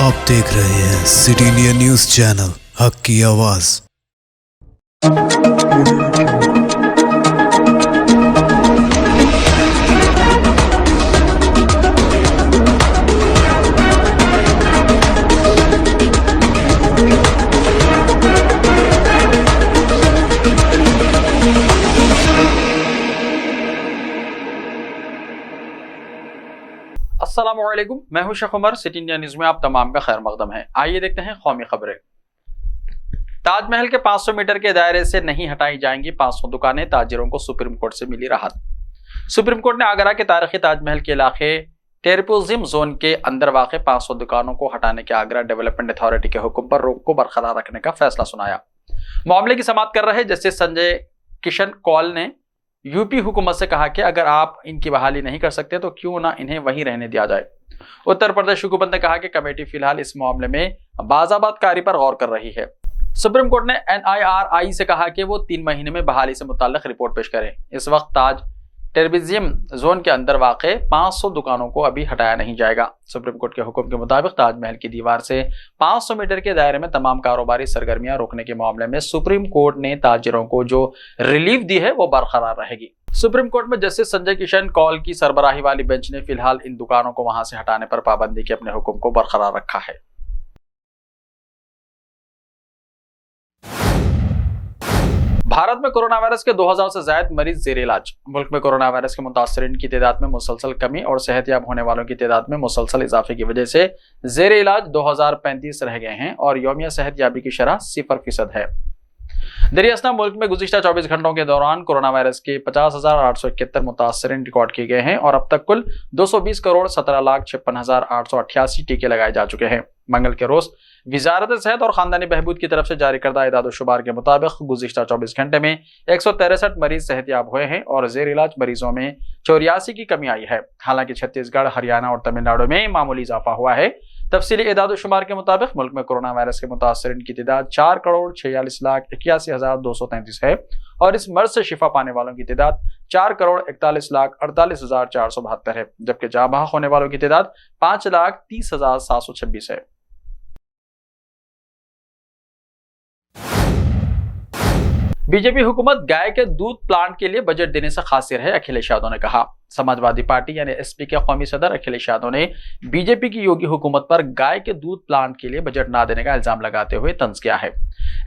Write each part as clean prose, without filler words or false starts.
आप देख रहे हैं सिटी इंडिया न्यूज चैनल, हक की आवाज। अस्सलामुअलैकुम, मैं हूं Sheikh Umar. City India news में आप तमाम का खैर मकदम है। आइए देखते हैं कौमी खबरें। ताजमहल के 500 मीटर के दायरे से नहीं हटाई जाएंगी 500 दुकानें, ताजिरों को सुप्रीम कोर्ट से मिली राहत। सुप्रीम कोर्ट ने आगरा के तारीखी ताजमहल के इलाके टेरपोजिम जोन के अंदर वाक़ 500 दुकानों को हटाने के आगरा डेवलपमेंट अथॉरिटी के हुक्म पर रोक को बरकरार रखने का फैसला सुनाया। मामले की समाअत कर रहे जस्टिस संजय किशन कौल ने यूपी हुकूमत से कहा कि अगर आप इनकी बहाली नहीं कर सकते तो क्यों ना इन्हें वहीं रहने दिया जाए। उत्तर प्रदेश हुकूमत ने कहा कि कमेटी फिलहाल इस मामले में बाज़ाबात कारी पर गौर कर रही है। सुप्रीम कोर्ट ने NIRI से कहा कि वो 3 महीने में बहाली से मुताल्लिक रिपोर्ट पेश करें। इस वक्त ताज टेरबिजियम जोन के अंदर वाक़े 500 दुकानों को अभी हटाया नहीं जाएगा। सुप्रीम कोर्ट के हुक्म के मुताबिक ताजमहल की दीवार से 500 मीटर के दायरे में तमाम कारोबारी सरगर्मियां रोकने के मामले में सुप्रीम कोर्ट ने ताजिरों को जो रिलीफ दी है वो बरकरार रहेगी। सुप्रीम कोर्ट में जस्टिस संजय किशन कौल की सरबराही वाली बेंच ने फिलहाल इन दुकानों को वहां से हटाने पर पाबंदी के अपने हुक्म को बरकरार रखा है। भारत में कोरोना वायरस के 2000 से ज्यादा मरीज जेर इलाज। मुल्क में कोरोना वायरस के मुतासरीन की तादाद में मुसलसल कमी और सेहतयाब होने वालों की तादाद में मुसलसल इजाफे की वजह से जेर इलाज 2035 रह गए हैं और यौमिया सेहतयाबी की शरह 0% है। दरियासना मुल्क में गुज़िश्ता 24 घंटों के दौरान कोरोना वायरस के 50,871 मुतासरीन रिकॉर्ड किए गए हैं और अब तक कुल 220,17,56,888 टीके लगाए जा चुके हैं। मंगल के रोज वजारत सेहत और खानदानी बहबूद की तरफ से जारी करदा इदाद-ओ-शुमार के मुताबिक गुज़िश्ता 24 घंटे में 163 मरीज सेहतयाब हुए हैं और जेर इलाज मरीजों में 84 की कमी आई है। हालांकि छत्तीसगढ़, हरियाणा और तमिलनाडु में मामूली इजाफा हुआ है। तफसीली इदाद-ओ-शुमार के मुताबिक मुल्क में कोरोना वायरस के मुतासरीन की तादाद 4,46,81,233 है और इस मर्ज से शिफा पाने वालों की तादाद 4,41,48,472 है, जबकि जाँ बहक होने वालों की तादाद 5,30,726 है। बीजेपी हुकूमत गाय के दूध प्लांट के लिए बजट देने से कासिर है, अखिलेश यादव ने कहा। समाजवादी पार्टी यानी SP के कौमी सदर अखिलेश यादव ने बीजेपी की योगी हुकूमत पर गाय के दूध प्लांट के लिए बजट ना देने का इल्जाम लगाते हुए तंज किया है।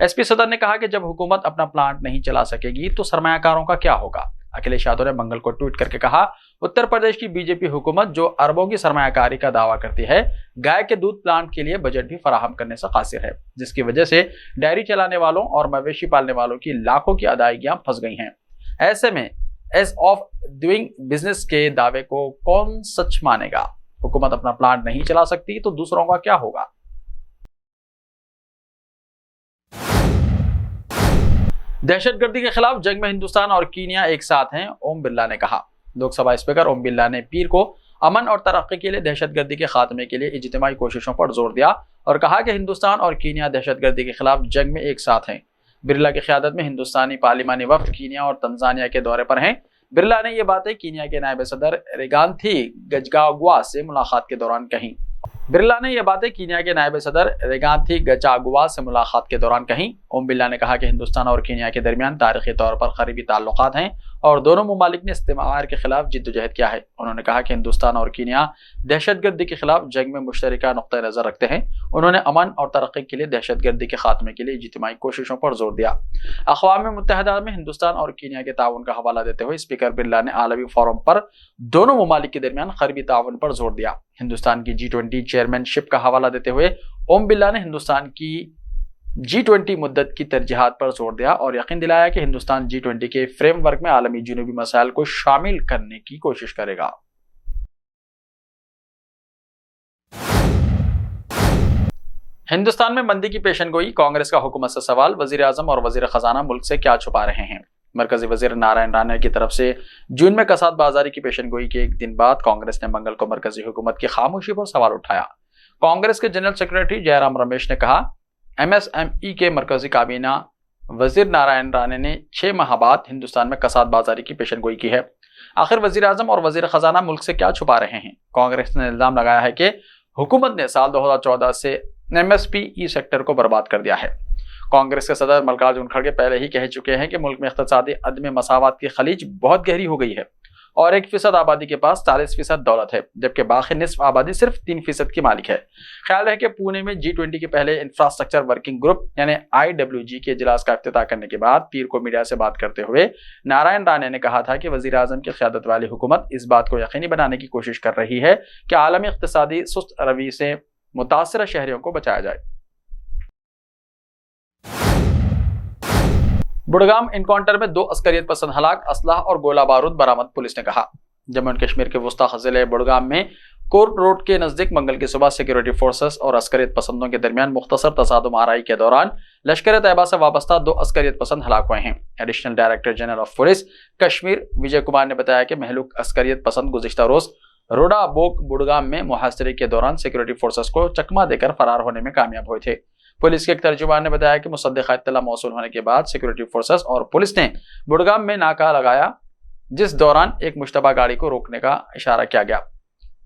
SP सदर ने कहा कि जब हुकूमत अपना प्लांट नहीं चला सकेगी तो सरमायाकारों का क्या होगा। अखिलेश यादव ने मंगल को ट्वीट करके कहा, उत्तर प्रदेश की बीजेपी हुकूमत जो अरबों की सरमायाकारी का दावा करती है, गाय के दूध प्लांट के लिए बजट भी फराहम करने से कासिर है, जिसकी वजह से डेयरी चलाने वालों और मवेशी पालने वालों की लाखों की अदायगियां फंस गई हैं। ऐसे में एज ऑफ डूइंग बिजनेस के दावे को कौन सच मानेगा। हुकूमत अपना प्लांट नहीं चला सकती तो दूसरों का क्या होगा। दहशतगर्दी के खिलाफ जंग में हिंदुस्तान और कीनिया एक साथ हैं, ओम बिरला ने कहा। लोकसभा स्पीकर ओम बिरला ने पीर को अमन और तरक्की के लिए दहशतगर्दी के खात्मे के लिए इज्तिमाई कोशिशों पर जोर दिया और कहा कि हिंदुस्तान और कीनिया दहशतगर्दी के खिलाफ जंग में एक साथ हैं। बिरला की क़यादत में हिंदुस्तानी पार्लिमानी वफ्द कीनिया और तंजानिया के दौरे पर हैं। बिरला ने ये बातें कीनिया के नायब सदर रिगाथी गचागुआ से मुलाकात के दौरान कहीं। ओम बिरला ने कहा कि हिंदुस्तान और कीनिया के दरमियान तारीखी तौर पर करीबी ताल्लुकात हैं और दोनों ममालिक ने इस्तेमार के खिलाफ जिद्दोजहद किया है। उन्होंने कहा कि हिंदुस्तान और कीनिया दहशतगर्दी के खिलाफ जंग में मुश्तरका नुक्ता नजर रखते हैं। उन्होंने अमन और तरक्की के लिए दहशतगर्दी के खात्मे के लिए इज्तिमाई कोशिशों पर जोर दिया। अक़वाम मुत्तहिदा में हिंदुस्तान और कीनिया के ताउन का हवाला देते हुए स्पीकर बिरला ने आलमी फोरम पर दोनों ममालिक के दरमियान करीबी ताउन पर जोर दिया। हिंदुस्तान की G20 चेयरमैनशिप का हवाला देते हुए ओम बिरला ने हिंदुस्तान की G20 मुद्दत की तरजीहात पर जोर दिया और यकीन दिलाया कि हिंदुस्तान G20 के फ्रेमवर्क में आलमी जुनूबी मसाइल को शामिल करने की कोशिश करेगा। हिंदुस्तान में मंदी की पेशनगोई, कांग्रेस का हुकूमत से सवाल, वजीर आजम और वजीर खजाना मुल्क से क्या छुपा रहे हैं। मरकजी वजीर नारायण राणे की तरफ से जून में कसाद बाजारी की पेशनगोई के एक दिन बाद कांग्रेस ने मंगल को मरकजी हुकूमत की खामोशी पर सवाल उठाया। कांग्रेस के जनरल सेक्रेटरी जयराम रमेश ने कहा, MSME के मरकजी काबीना वजीर नारायण राणे ने 6 माह बाद हिंदुस्तान में कसाद बाजारी की पेशनगोई की है। आखिर वजीर आजम और वजीर खजाना मुल्क से क्या छुपा रहे हैं। कांग्रेस ने इल्जाम लगाया है कि हुकूमत ने साल 2014 से एमएसपी ई सेक्टर को बर्बाद कर दिया है। कांग्रेस के सदर मल्लिकार्जुन खड़गे पहले ही कह चुके हैं कि मुल्क में इक़्तिसादी अदम मसावत की खलीज बहुत गहरी हो गई है और 1% आबादी के पास 40% दौलत है, जबकि बाकी निस्फ आबादी सिर्फ 3% की मालिक है। ख्याल है कि पुणे में G20 के पहले इंफ्रास्ट्रक्चर वर्किंग ग्रुप यानी IWG के इजलास का इफ्तिताह करने के बाद पीर को मीडिया से बात करते हुए नारायण राणे ने कहा था कि वजीर आजम की क़यादत वाली हुकूमत इस बात को यकीनी बनाने की कोशिश कर रही है कि आलमी इक़्तिसादी सुस्त रवि से मुतासरा शहरियों को बचाया जाए। बुड़गाम इनकाउंटर में 2 अस्करियत पसंद हलाक, असलाह और गोला बारूद बरामद, पुलिस ने कहा। जम्मू एंड कश्मीर के वस्ता जिले बुड़गाम में कोर्ट रोड के नजदीक मंगल की सुबह सिक्योरिटी फोर्सेस और अस्करियत पसंदों के दरमियान मुख्तसर तसादुम आराई के दौरान लश्कर तैयबा से वाबस्ता 2 अस्करियत पसंद हलाक हुए हैं। Additional director general of police Kashmir Vijay Kumar ने बताया कि महलूक अस्करियत पसंद गुज़िश्ता रोज रोडा बोक बुड़गाम में मुहासरे के दौरान सिक्योरिटी फोर्सेस को चकमा देकर फरार होने में कामयाब हुए थे। पुलिस के एक तर्जुमान ने बताया कि मुसद्दिक़ा इत्तला मौसूल होने के बाद सिक्योरिटी फोर्सेस और पुलिस ने बुड़गाम में नाका लगाया, जिस दौरान एक मुश्तबा गाड़ी को रोकने का इशारा किया गया।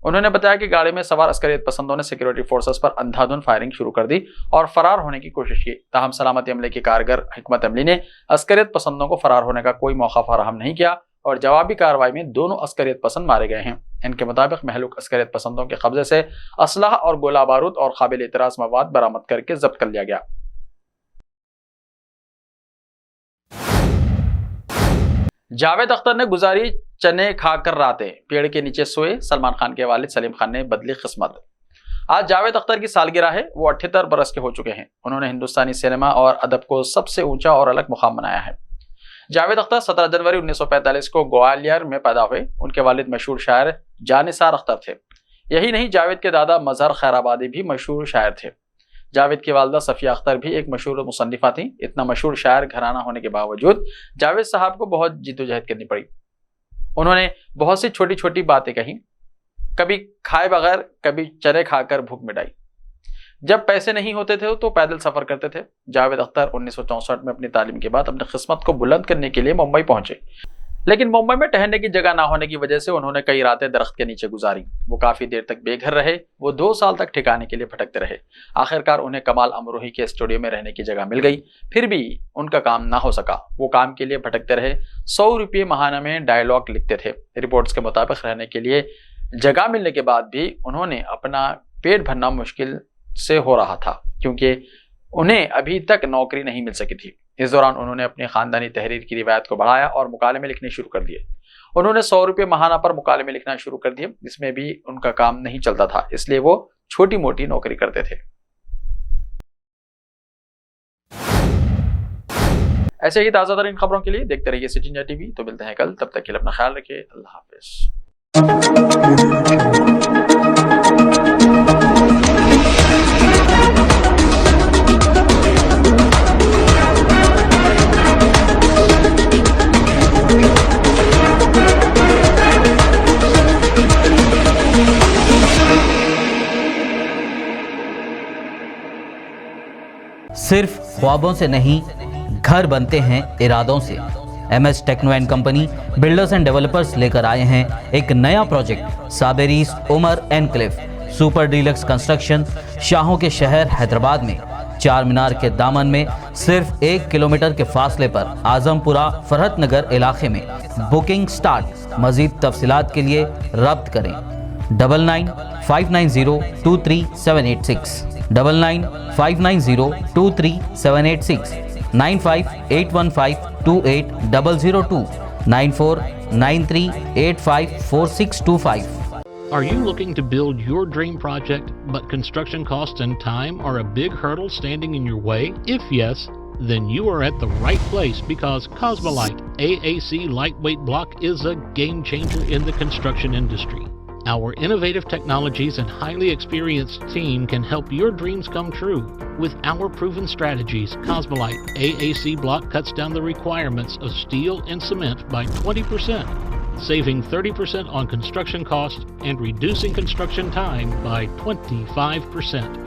उन्होंने बताया कि गाड़ी में सवार अस्करियत पसंदों ने सिक्योरिटी फोर्सेस पर अंधाधुंध फायरिंग शुरू कर दी और फरार होने की कोशिश की। ताहम सलामती अमले की कारगर हिकमत अमली ने अस्करियत पसंदों को फरार होने का कोई मौका फराहम नहीं किया और जवाबी कार्रवाई में दोनों अस्करियत पसंद मारे गए हैं। इनके मुताबिक महलूक अस्करियत पसंदों के कब्जे से असलाह और गोला बारूद और काबिल इतराज मवाद बरामद करके जब्त कर लिया गया। जावेद अख्तर ने गुजारी चने खाकर रातें, पेड़ के नीचे सोए, सलमान खान के वालिद सलीम खान ने बदली किस्मत। आज जावेद अख्तर की सालगिरह है। वो 78 बरस के हो चुके हैं। उन्होंने हिंदुस्तानी सिनेमा और अदब को सबसे ऊंचा और अलग मुकाम बनाया है। जावेद अख्तर 17 जनवरी 1945 को ग्वालियर में पैदा हुए। उनके वालिद मशहूर शायर जानिसार अख्तर थे। यही नहीं, जावेद के दादा मजहर खैराबादी भी मशहूर शायर थे। जावेद की वालदा सफिया अख्तर भी एक मशहूर मुसन्निफा थी। इतना मशहूर शायर घराना होने के बावजूद जावेद साहब को बहुत जिद्दोजहद करनी पड़ी। उन्होंने बहुत सी छोटी छोटी बातें कही, कभी खाए बगैर, कभी चने खाकर भूख मिटाई। जब पैसे नहीं होते थे तो पैदल सफर करते थे। जावेद अख्तर 1964 में अपनी तालीम के बाद अपनी किस्मत को बुलंद करने के लिए मुंबई पहुंचे, लेकिन मुंबई में ठहरने की जगह ना होने की वजह से उन्होंने कई रातें दरख्त के नीचे गुजारी। वो काफी देर तक बेघर रहे। वो 2 साल तक ठिकाने के लिए भटकते रहे। आखिरकार उन्हें कमाल अमरोही के स्टूडियो में रहने की जगह मिल गई। फिर भी उनका काम ना हो सका। वो काम के लिए भटकते रहे। 100 रुपये माहाना में डायलॉग लिखते थे। रिपोर्ट्स के मुताबिक रहने के लिए जगह मिलने के बाद भी उन्होंने अपना पेट भरना मुश्किल से हो रहा था, क्योंकि उन्हें अभी तक नौकरी नहीं मिल सकी थी। इस दौरान उन्होंने अपनी खानदानी तहरीर की रिवायत को बढ़ाया और मुकालमे लिखने शुरू कर दिए। उन्होंने 100 रुपये माहाना पर मुकालमे लिखना शुरू कर दिए। इसमें भी उनका काम नहीं चलता था, इसलिए वो छोटी मोटी नौकरी करते थे। ऐसे ही ताज़ा तरीन खबरों के लिए देखते रहिए सिटी इंडिया टीवी। तो मिलते हैं कल, तब तक के लिए अपना ख्याल रखिए। अल्लाह हाफिज। सिर्फ ख्वाबों से नहीं, घर बनते हैं इरादों से। MS techno and company builders and developers लेकर आए हैं एक नया project, Sabreez Umar enclave super deluxe construction. शाहों के शहर हैदराबाद में चार मीनार के दामन में सिर्फ 1 किलोमीटर के फासले पर आजमपुरा फरहत नगर इलाके में। Booking start. मजीद तफसीलात के लिए रब्त करें 9959023786 9959023786 9581528002 9493854625। Are you looking to build your dream project, but construction costs and time are a big hurdle standing in your way? If yes, then you are at the right place, because Cosmolite AAC lightweight block is a game changer in the construction industry. Our innovative technologies and highly experienced team can help your dreams come true. With our proven strategies, Cosmolite AAC block cuts down the requirements of steel and cement by 20%, saving 30% on construction costs and reducing construction time by 25%.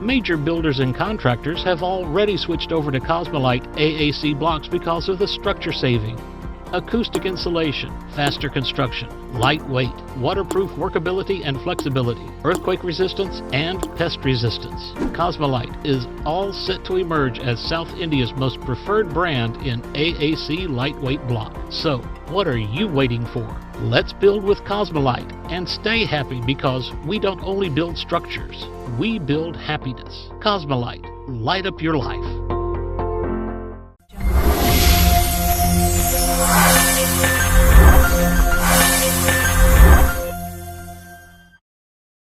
Major builders and contractors have already switched over to Cosmolite AAC blocks because of the structure saving. acoustic insulation, faster construction, lightweight, waterproof workability and flexibility, earthquake resistance, and pest resistance. Cosmolite is all set to emerge as South India's most preferred brand in AAC lightweight block. So, what are you waiting for? Let's build with Cosmolite and stay happy, because we don't only build structures, we build happiness. Cosmolite, light up your life.